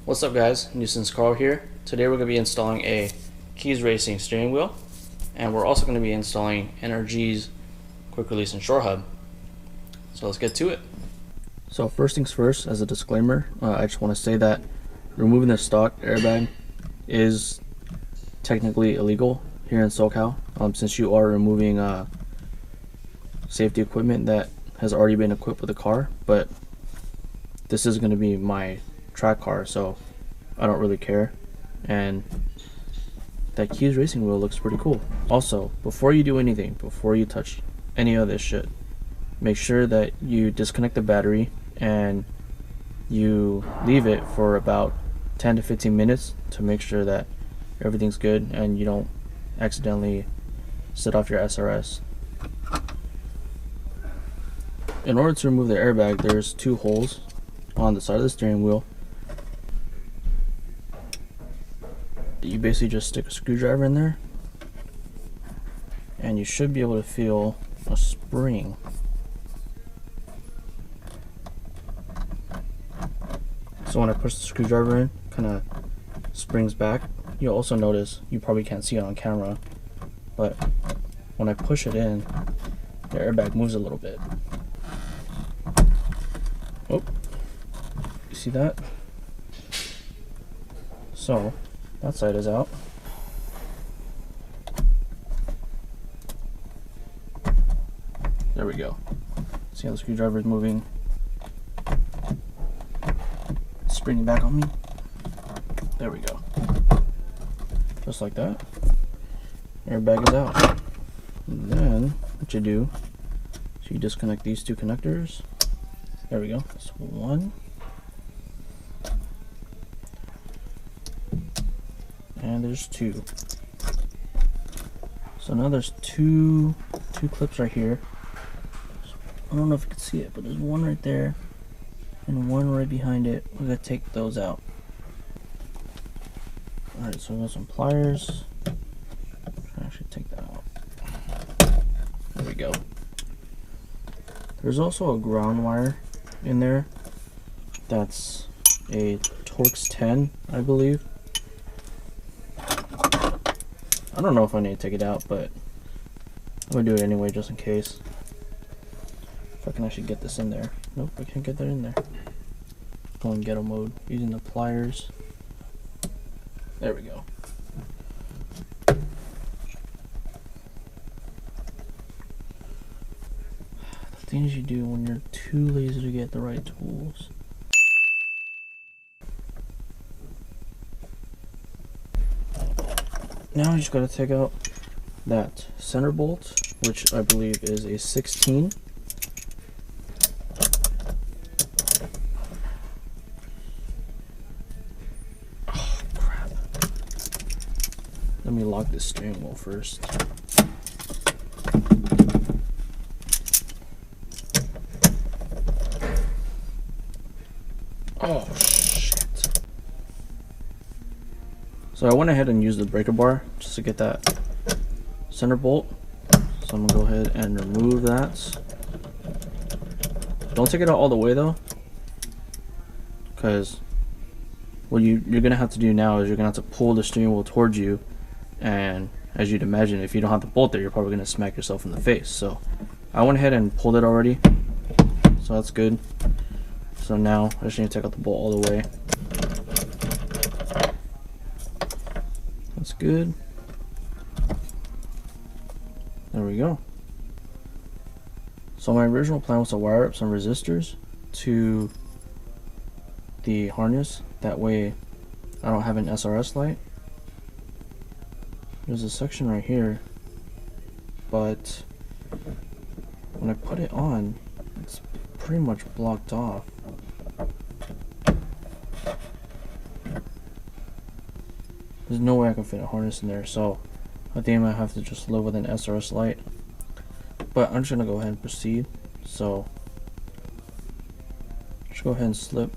What's up guys, Nuisance Carl here. Today we're going to be installing a Keys Racing steering wheel, and we're also going to be installing NRG's quick release and shore hub. So let's get to it. So first things first, as a disclaimer, I just want to say that removing the stock airbag is technically illegal here in SoCal, since you are removing safety equipment that has already been equipped with the car, but this is going to be my track car, so I don't really care. And that Keys Racing wheel looks pretty cool. Also, before you do anything, before you touch any of this shit, make sure that you disconnect the battery and you leave it for about 10 to 15 minutes to make sure that everything's good and you don't accidentally set off your SRS. In order to remove the airbag, there's two holes on the side of the steering wheel. You basically just stick a screwdriver in there and you should be able to feel a spring. So when I push the screwdriver in, kind of springs back. You'll also notice, you probably can't see it on camera, but when I push it in, the airbag moves a little bit. Oh, you see that? So that side is out. There we go. See how the screwdriver is moving? It's springing back on me. There we go. Just like that. Airbag is out. And then what you do is you disconnect these two connectors. There we go. That's one. And there's two. So now there's two clips right here. So I don't know if you can see it, but there's one right there and one right behind it. We're gonna take those out. Alright, so we got some pliers. I should take that out. There we go. There's also a ground wire in there. That's a Torx 10, I believe. I don't know if I need to take it out, but I'm gonna do it anyway just in case. If I can actually get this in there. Nope, I can't get that in there. Go in ghetto mode using the pliers. There we go. The things you do when you're too lazy to get the right tools. Now you just gotta take out that center bolt, which I believe is a 16. Oh crap. Let me lock this steering wheel first. Oh shit. So I went ahead and used the breaker bar just to get that center bolt. So I'm gonna go ahead and remove that. Don't take it out all the way though, because what you're gonna have to do now is you're gonna have to pull the steering wheel towards you, and as you'd imagine, if you don't have the bolt there, you're probably gonna smack yourself in the face. So I went ahead and pulled it already, so that's good. So now I just need to take out the bolt all the way. That's good. There we go. So my original plan was to wire up some resistors to the harness. That way I don't have an SRS light. There's a section right here, but when I put it on, it's pretty much blocked off. There's no way I can fit a harness in there, so I think I might have to just live with an SRS light. But I'm just gonna go ahead and proceed. So just go ahead and slip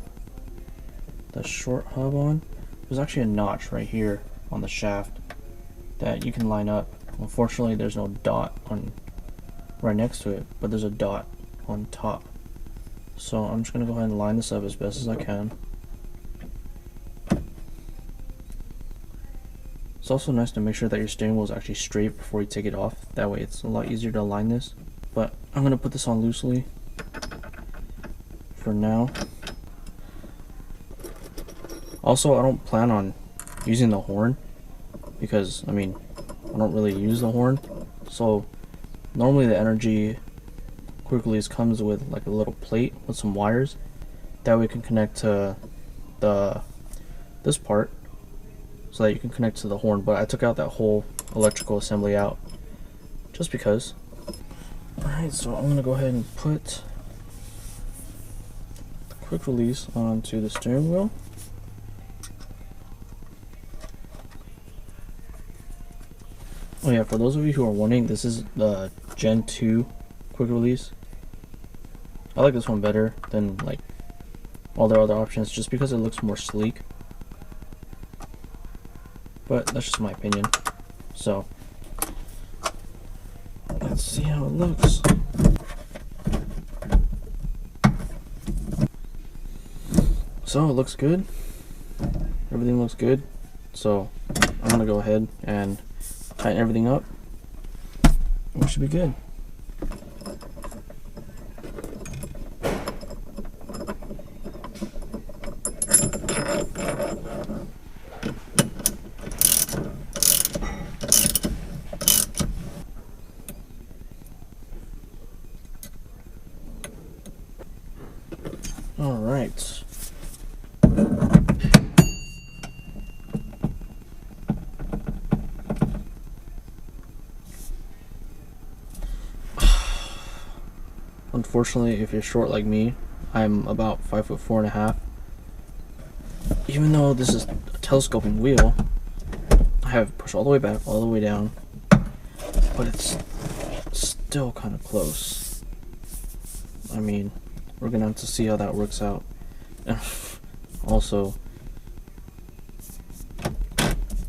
the short hub on. There's actually a notch right here on the shaft that you can line up. Unfortunately, there's no dot on right next to it, but there's a dot on top. So I'm just gonna go ahead and line this up as best as I can. It's also nice to make sure that your steering wheel is actually straight before you take it off. That way it's a lot easier to align this. But I'm going to put this on loosely for now. Also, I don't plan on using the horn because, I mean, I don't really use the horn. So normally the NRG quick release comes with like a little plate with some wires that we can connect to this part so that you can connect to the horn, but I took out that whole electrical assembly out just because. Alright, so I'm gonna go ahead and put the quick release onto the steering wheel. Oh yeah, for those of you who are wondering, this is the Gen 2 quick release. I like this one better than like all their other options just because it looks more sleek. But that's just my opinion. So let's see how it looks. So it looks good. Everything looks good. So I'm gonna go ahead and tighten everything up. We should be good. All right. Unfortunately, if you're short like me, I'm about 5'4.5". Even though this is a telescoping wheel, I have it pushed all the way back, all the way down, but it's still kind of close. I mean, we're gonna have to see how that works out. Also,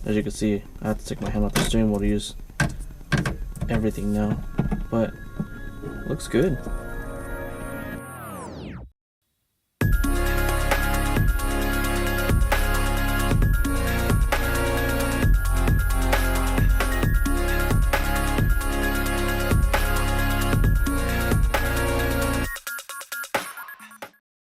as you can see, I have to take my hand off the steering wheel to use everything now, but looks good.